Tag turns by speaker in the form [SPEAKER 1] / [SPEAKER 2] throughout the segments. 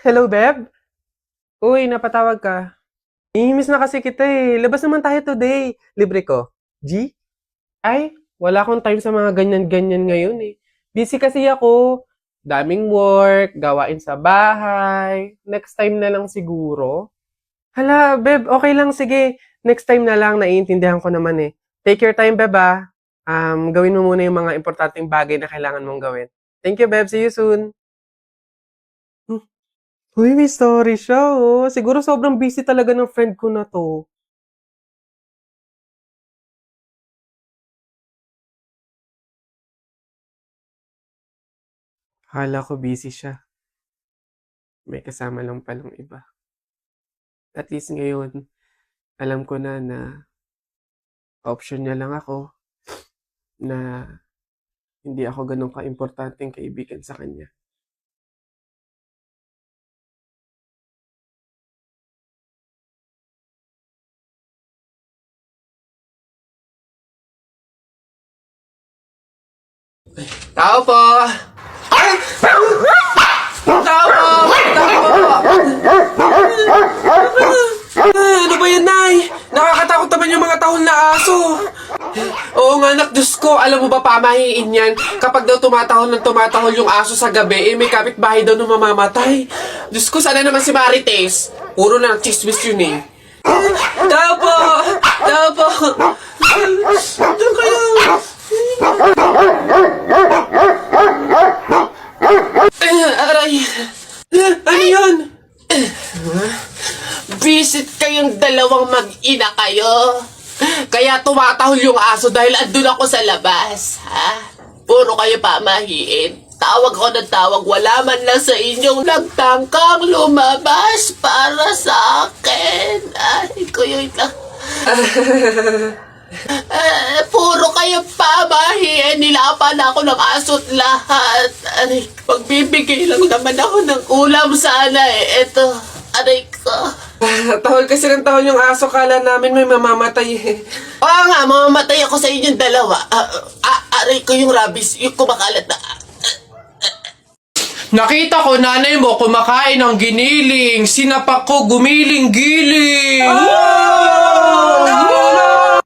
[SPEAKER 1] Hello, Beb? Uy, napatawag ka. Ihimiss na kasi kita eh. Labas naman tayo today. Libre ko. G? Ay, wala akong time sa mga ganyan-ganyan ngayon eh. Busy kasi ako. Daming work, gawain sa bahay. Next time na lang siguro. Hala, Beb, okay lang. Sige. Next time na lang. Naiintindihan ko naman eh. Take your time, Beb ah. Gawin mo muna yung mga importanteng bagay na kailangan mong gawin. Thank you, Beb. See you soon. Uy, may story siya, oh. Siguro sobrang busy talaga ng friend ko na 'to. Akala ko busy siya. May kasama lang palang iba. At least ngayon, alam ko na na option niya lang ako, na hindi ako gano'n kaimportanteng kaibigan sa kanya. Tao po! Ay! Tao po! Tao po! Ano ba yan, Nay? Nakakatakot naman yung mga tahol na aso. Oo nga, anak, Diyos ko, alam mo ba pamahiin yan? Kapag daw tumatahol yung aso sa gabi, may kapitbahay daw na mamamatay. Diyos ko, sana naman si Marites. Puro na chismis yun eh. Tao po! Tao po! Diyan kayo! Aray! Ano yun? Visit kayong dalawang mag-ina kayo. Kaya tumatahol yung aso dahil andun ako sa labas, ha? Puro kayo pamahiin. Tawag ako ng tawag, wala man lang sa inyong nagtangkang lumabas para sa akin. Ay, kuya lang. Puro kayo pamahiin. Nilapan ako ng aso't lahat. Aray, pagbibigay lang naman ako ng ulam sana eh. Eto, aray ko. Tahol kasi ng tahol yung aso, kala namin may mamamatay eh. Oo nga, mamamatay ako sa inyong dalawa. Aray ko yung rabies, yung kumakalat na. Nakita ko nanay mo kumakain ng giniling. Sinapak ko gumiling-giling.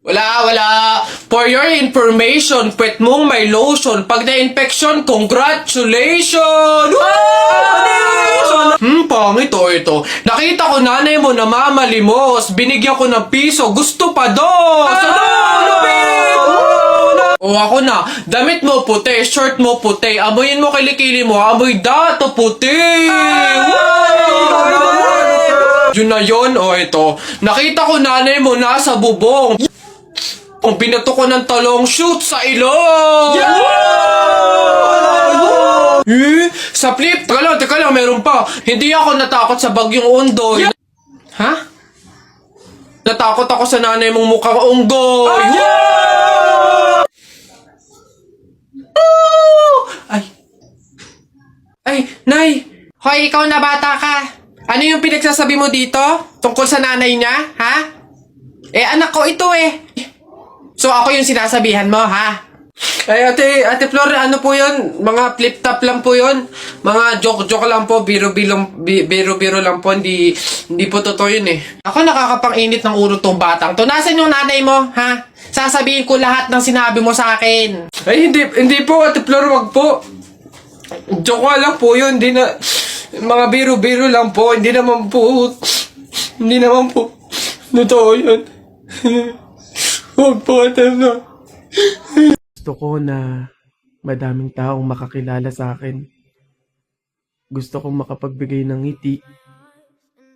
[SPEAKER 1] Wala. For your information, pwet mong may lotion. Pag na-infection, congratulations! Pangit ito. Nakita ko nanay mo namamalimos. Binigyan ko ng piso. Gusto pa doon. O ako na, damit mo puti, shirt mo puti, amoyin mo kilikili mo, amoy dato puti! Yun na yun, o ito. Nakita ko nanay mo nasa bubong. Kung binato ko ng talong, shoot sa ilong! Sa flip, teka lang, meron pa. Hindi ako natakot sa bagyong Ondoy. Ha? Natakot ako sa nanay mong mukhang unggoy. Ay. Ay, Nay! Hoy, ikaw na bata ka. Ano yung pinagsasabi mo dito? Tungkol sa nanay niya, ha? Eh, anak ko ito eh. So, ako yung sinasabihan mo, ha? Ay, ate Flor, ano po yun? Mga flip-top lang po yun. Mga joke-joke lang po, biro-biro lang po. Hindi po totoo yun eh. Ako nakakapang-init ng ulo tong batang to. Nasaan yung nanay mo, ha? Sasabihin ko lahat ng sinabi mo sa akin. Ay, hindi po, ate Flor, wag po. Joke lang po yun. Hindi na, mga biro-biro lang po. Hindi naman po, totoo yun. Wag po, ate Flor. Gusto ko na madaming taong makakilala sa akin. Gusto kong makapagbigay ng ngiti.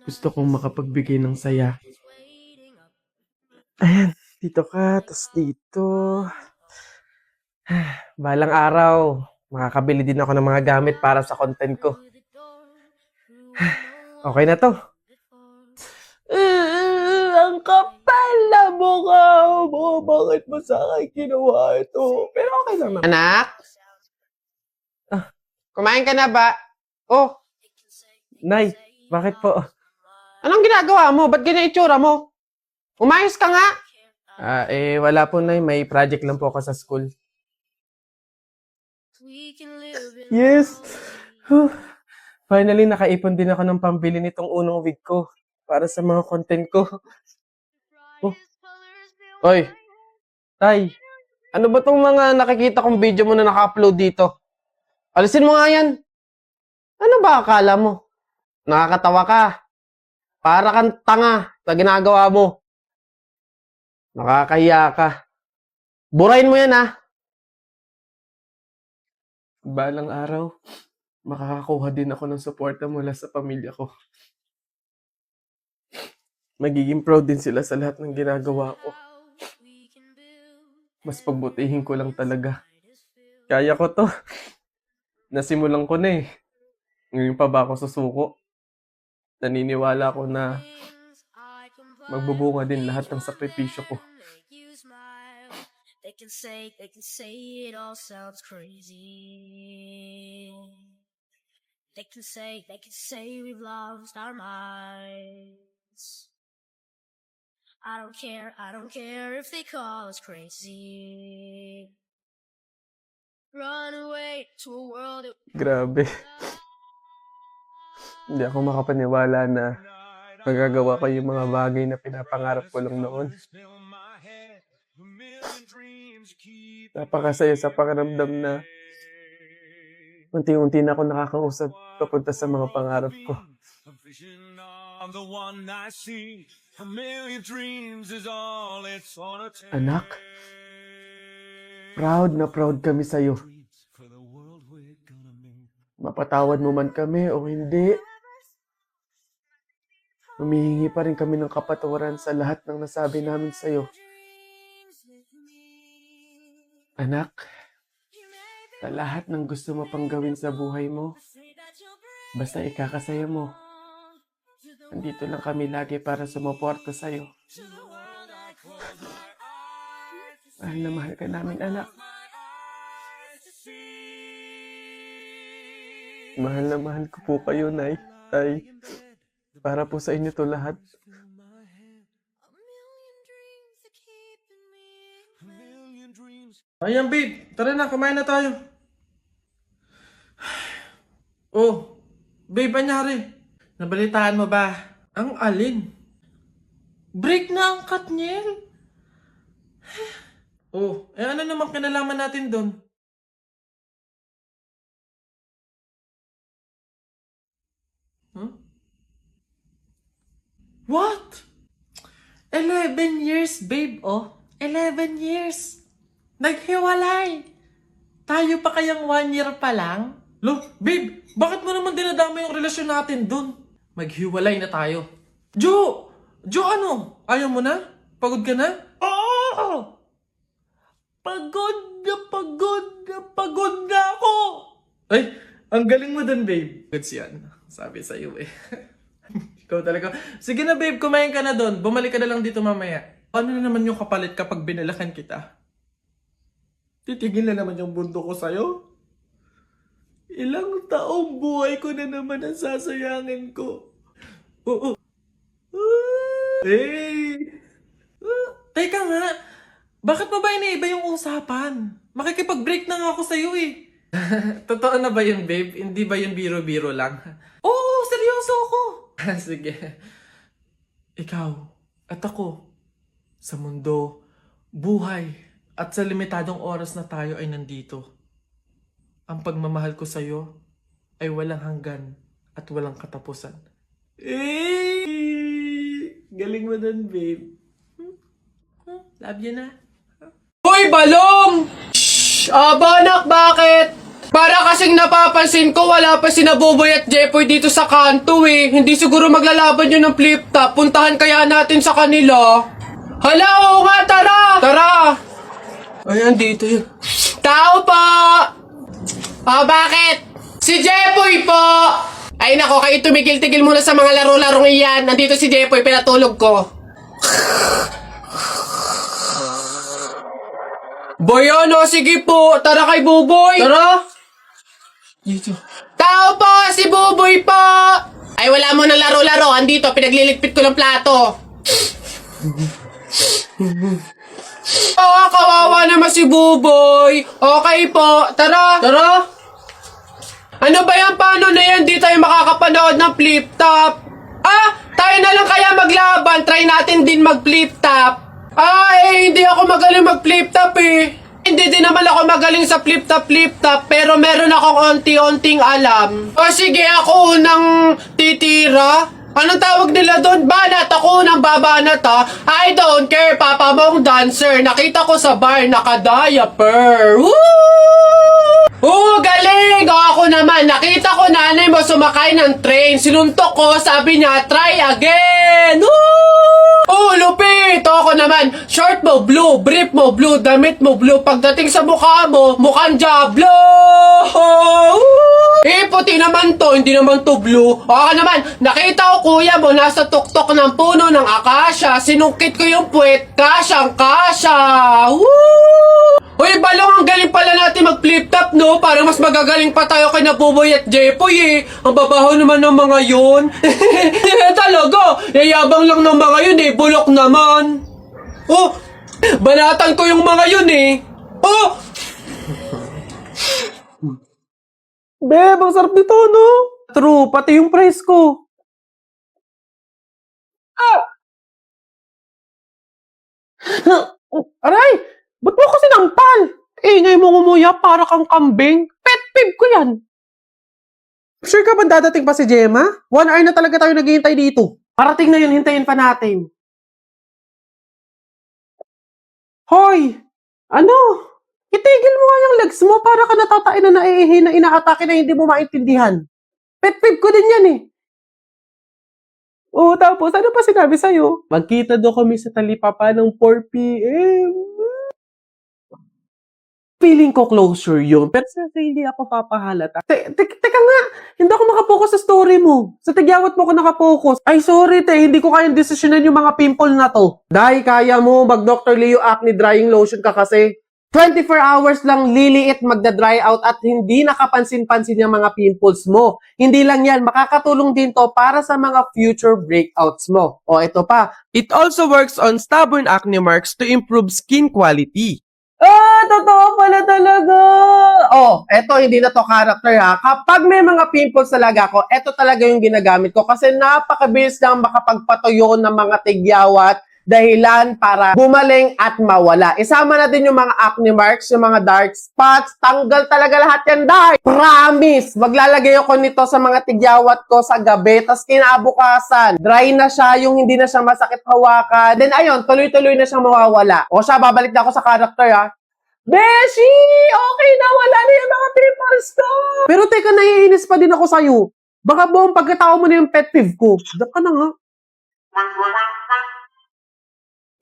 [SPEAKER 1] Gusto kong makapagbigay ng saya. Ayan, dito ka, tas dito. Balang araw, makakabili din ako ng mga gamit para sa content ko. Okay na to. Ang kapal na mukha mo. Bakit mo sa akin ginawa ito? Pero okay lang naman. Anak? Kumain ka na ba? Oh, Nay, bakit po? Anong ginagawa mo? Ba't ganyan itsura mo? Umayos ka nga? Wala po, Nay. May project lang po ako sa school. Yes. Finally, nakaipon din ako ng pambili nitong unang wig ko para sa mga content ko. Oh. Oy, Tay, ano ba tong mga nakikita kong video mo na naka-upload dito? Alisin mo nga yan. Ano ba akala mo? Nakakatawa ka. Para kang tanga sa ginagawa mo. Nakakahiya ka. Burahin mo yan, ha? Balang araw, makakakuha din ako ng suporta mula sa pamilya ko. Magiging proud din sila sa lahat ng ginagawa ko. Mas pagbutihin ko lang talaga. Kaya ko to. Nasimulan ko na eh. Ngayon pa ba ako susuko? Naniniwala ko na magbubunga din lahat ng sakripisyo ko.
[SPEAKER 2] They can say it all sounds crazy. They can say we've lost our minds. I don't care if they call us crazy. Run away to a world that
[SPEAKER 1] Grabe. Hindi ako makapaniwala na magagawa ko yung mga bagay na pinapangarap ko lang noon. Napakasaya sa pakiramdam na unti-unti na ako nakakausap papunta sa mga pangarap ko. Anak, proud na proud kami sa'yo. Mapatawad mo man kami o hindi, humihingi pa rin kami ng kapatawaran sa lahat ng nasabi namin sa'yo. Anak, sa lahat ng gusto mo pang gawin sa buhay mo, basta ikakasaya mo. Andito lang kami lagi para sumuporta sa'yo. Mahal na mahal ka namin, anak. Mahal na mahal ko po kayo, Nay. Tay, para po sa inyo to lahat. Ayan, babe. Tara na, kumain na tayo. Oh, babe, anyari? Nabalitaan mo ba? Ang alin? Break na ang Katniel? Oh, ano naman kinalaman natin doon? Huh? What? 11 years, babe, oh. 11 years. Naghiwalay. Tayo pa kayang 1 year pa lang? Lo, babe, bakit mo naman dinadama yung relasyon natin dun? Maghiwalay na tayo. Jo, ano? Ayaw mo na? Pagod ka na? Oo! Pagod na ako! Ay, ang galing mo dun, babe. Goods yan. Sabi sa'yo eh. Ikaw talaga. Sige na, babe, kumain ka na dun. Bumalik ka na lang dito mamaya. Ano na naman yung kapalit kapag binalakan kita? Titigil na naman yung bundo ko sa'yo? Ilang taong buhay ko na naman ang sasayangin ko. Oo. Hey! Teka nga, bakit mo ba iniiba yung usapan? Makikipag-break na nga ako sa'yo eh. Totoo na ba yun, babe? Hindi ba yun biro-biro lang? Oo, seryoso ako. Sige. Ikaw at ako, sa mundo, buhay, at sa limitadong oras na tayo ay nandito. Ang pagmamahal ko sa'yo ay walang hanggan at walang katapusan. Eh! Galing mo dun, babe. Love you na. Hoy, Balong! Shhh! Abanak, bakit? Para kasing napapansin ko, wala pa si Naboboy at Jepoy dito sa kanto eh. Hindi siguro maglalaban yun ng flip-top. Puntahan kaya natin sa kanila. Hala, oo nga, tara! Tara! Ay, andito yun. Tao po! Oh, bakit? Si Jepoy po! Ay nako, kayo tumigil-tigil muna sa mga laro-larong iyan. Nandito si Jepoy, pinatulog ko. Boy, ano? Sige po. Tara kay Buboy. Tara. Dito. Tao po! Si Buboy po! Ay, wala mo na laro-laro. Andito, pinagliligpit ko ng plato. Oo, kawawa naman si Buboy. Okay po. Tara. Tara. Ano ba yan? Paano na yan? Di tayo makakapanood ng flip top. Tayo na lang kaya maglaban. Try natin din mag-flip top. Hindi ako magaling mag-flip top eh. Hindi din naman ako magaling sa flip top, pero meron akong onti-onting alam. O sige, ako unang titira. Anong tawag nila doon? Banat! Ako unang babanat ha. I don't care, papa mong dancer. Nakita ko sa bar, naka-diaper. Woo! Galing! O ako naman, nakita ko nanay mo sumakay ng train. Sinuntok ko, sabi niya, try again! Woo! Lupit! O ako naman, short mo blue, brief mo blue, damit mo blue. Pagdating sa mukha mo, mukhang Diablo! Puti naman to, hindi naman to blue. O ako naman, nakita ko kuya mo nasa tuktok ng puno ng akasya. Sinungkit ko yung puwet, kasyang-kasya! Woo! Uy, Balong, ang galing pala natin mag-flip top, no? Parang mas magagaling pa tayo kay Nabuboy at Jepoy, eh. Ang babaho naman ng mga yun. Talaga, yayabang lang ng mga yun, eh. Bulok naman. Oh, banatan ko yung mga yun, eh. Oh! Beb, ang sarap nito, no? True, pati yung price ko. Aray! Ba't mo ako sinampal? Ingay mo ngumuya para kang kambing. Pet peeve ko yan. Sure ka ba dadating pa si Gemma? 1 hour na talaga tayo naghihintay dito. Parating na yun, hintayin pa natin. Hoy! Ano? Itigil mo nga yung legs mo para ka natatain na naiihi na inaatake na hindi mo maintindihan. Pet peeve ko din yan eh. Oo, tapos ano pa sinabi sa'yo? Magkita daw kami sa Talipapa ng 4 p.m. Feeling ko closure yun. Pero sa hindi ako papahalata. Teka nga, hindi ako makapokus sa story mo. Sa tigyawat mo ako nakapokus. Ay, sorry hindi ko kayang desisyonan yung mga pimple na to. Dahil kaya mo mag-Dr. Leo Acne Drying Lotion ka kasi 24 hours lang liliit magda-dry out at hindi nakapansin-pansin yung mga pimples mo. Hindi lang yan, makakatulong din to para sa mga future breakouts mo. O ito pa, it also works on stubborn acne marks to improve skin quality. Totoo pala talaga. Eto hindi na to character ha. Kapag may mga pimples talaga ako, eto talaga yung ginagamit ko kasi napakabilis lang makapagpatuyo ng mga tigyawat dahilan para bumaling at mawala. Isama natin yung mga acne marks, yung mga dark spots, tanggal talaga lahat yan, dahil promise, maglalagay ako nito sa mga tigyawat ko sa gabi, tas kinabukasan, dry na siya, yung hindi na siya masakit hawakan, then ayun, tuloy-tuloy na siyang mawawala. O siya, babalik na ako sa character ha. Beshi! Okay na, wala na yung mga pimples ko! Pero teka, naiinis pa din ako sa'yo. Baka buong pagkatao mo na yung pet peeve ko. Diyan ka na nga.